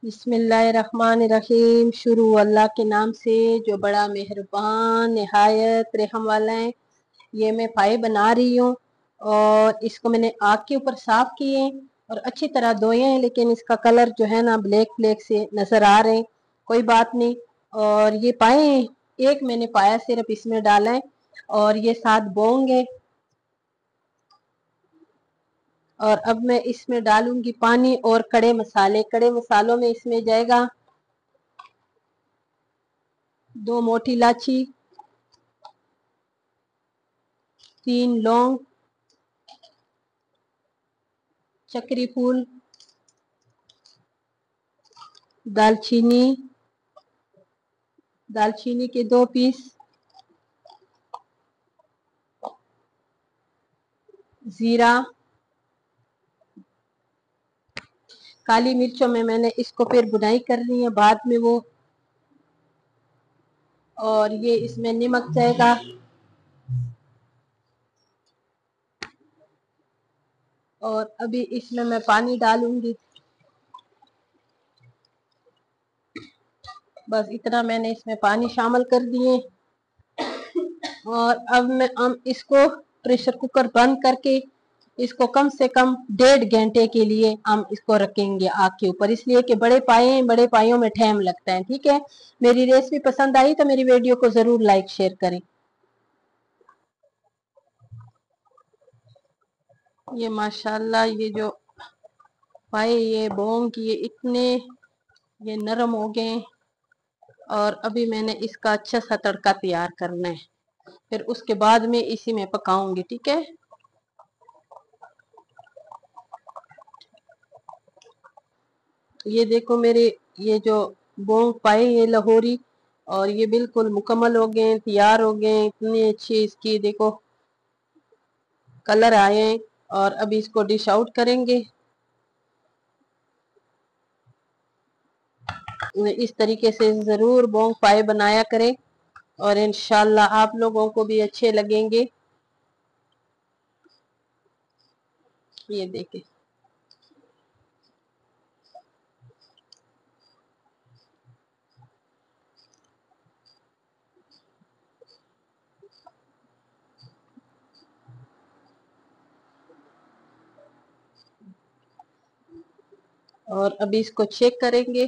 बिस्मिल्लाहिर्रहमानिर्रहीम। शुरू अल्लाह के नाम से जो बड़ा मेहरबान निहायत रहम वाला है। ये मैं पाए बना रही हूँ और इसको मैंने आग के ऊपर साफ किए और अच्छी तरह धोए हैं, लेकिन इसका कलर जो है ना ब्लैक ब्लैक से नजर आ रहे हैं। कोई बात नहीं। और ये पाए एक मैंने पाया सिर्फ इसमें डाला है और ये 7 बोंग है। और अब मैं इसमें डालूंगी पानी और कड़े मसाले। कड़े मसालों में इसमें जाएगा 2 मोटी इलायची, 3 लौंग, चक्री फूल, दालचीनी के 2 पीस, जीरा, काली मिर्चों में मैंने इसको फिर बुनाई करनी है बाद में वो। और ये इसमें नमक जाएगा, और अभी इसमें मैं पानी डालूंगी। बस इतना मैंने इसमें पानी शामिल कर दिए। और अब हम इसको प्रेशर कुकर बंद करके इसको कम से कम 1.5 घंटे के लिए हम इसको रखेंगे आग के ऊपर, इसलिए कि बड़े पायों में टाइम लगता है। ठीक है, मेरी रेसिपी पसंद आई तो मेरी वीडियो को जरूर लाइक शेयर करें। ये माशाल्लाह ये जो पाए ये बोंग की ये नरम हो गए। और अभी मैंने इसका अच्छा सा तड़का तैयार करना है, फिर उसके बाद में इसी में पकाऊंगी। ठीक है, ये देखो मेरे ये जो बोंग पाए ये लाहौरी, और ये बिल्कुल मुकम्मल हो गए, तैयार हो गए। इतनी अच्छी इसकी देखो कलर आए हैं। और अभी इसको डिश आउट करेंगे। इस तरीके से जरूर बोंग पाए बनाया करें और इंशाल्लाह आप लोगों को भी अच्छे लगेंगे। ये देखें, और अभी इसको चेक करेंगे।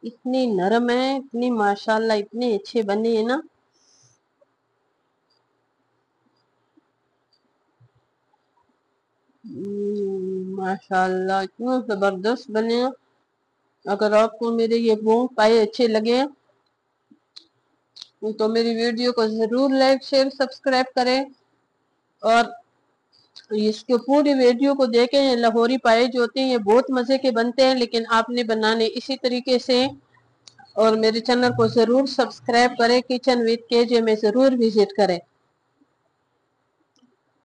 इतनी नरम है, इतनी माशाल्लाह इतने अच्छे बने हैं ना। माशाल्लाह इतना जबरदस्त बने हैं। अगर आपको मेरे ये बोंग पाए अच्छे लगे तो मेरी वीडियो को जरूर लाइक शेयर सब्सक्राइब करें। और इसके पूरी वीडियो को देखें। ये लाहौरी पाए जो होते हैं ये बहुत मजे के बनते हैं, लेकिन आपने बनाने इसी तरीके से। और मेरे चैनल को जरूर सब्सक्राइब करें, किचन विद केजे में जरूर विजिट करें।